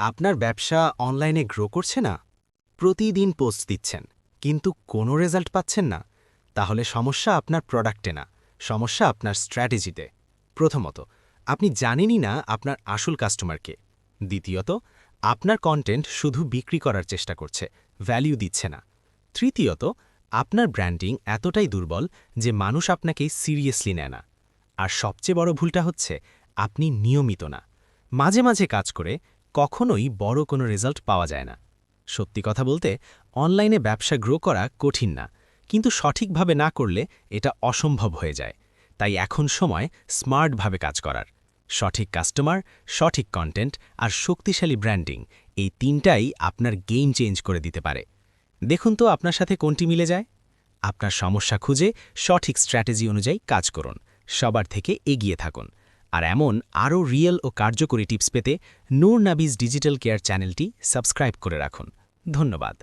আপনার ব্যবসা অনলাইনে গ্রো করছে না? প্রতিদিন পোস্ট দিচ্ছেন, কিন্তু কোনো রেজাল্ট পাচ্ছেন না? তাহলে সমস্যা আপনার প্রোডাক্টে না, সমস্যা আপনার স্ট্র্যাটেজিতে। প্রথমত, আপনি জানেনই না আপনার আসল কাস্টমারকে। দ্বিতীয়ত, আপনার কন্টেন্ট শুধু বিক্রি করার চেষ্টা করছে, ভ্যালিউ দিচ্ছে না। তৃতীয়ত, আপনার ব্র্যান্ডিং এতটাই দুর্বল যে মানুষ আপনাকে সিরিয়াসলি নেয় না। আর সবচেয়ে বড় ভুলটা হচ্ছে আপনি নিয়মিত না। মাঝে মাঝে কাজ করে কখনোই বড় কোনো রেজাল্ট পাওয়া যায় না। সত্যি কথা বলতে, অনলাইনে ব্যবসা গ্রো করা কঠিন না, কিন্তু সঠিকভাবে না করলে এটা অসম্ভব হয়ে যায়। তাই এখন সময় স্মার্টভাবে কাজ করার। সঠিক কাস্টমার, সঠিক কন্টেন্ট আর শক্তিশালী ব্র্যান্ডিং, এই তিনটাই আপনার গেম চেঞ্জ করে দিতে পারে। দেখুন তো আপনার সাথে কোনটি মিলে যায়। আপনার সমস্যা খুঁজে সঠিক স্ট্র্যাটেজি অনুযায়ী কাজ করুন, সবার থেকে এগিয়ে থাকুন। আর এমন আরও রিয়েল ও কার্যকরী টিপস পেতে নূর নাবিজ ডিজিটাল কেয়ার চ্যানেলটি সাবস্ক্রাইব করে রাখুন। ধন্যবাদ।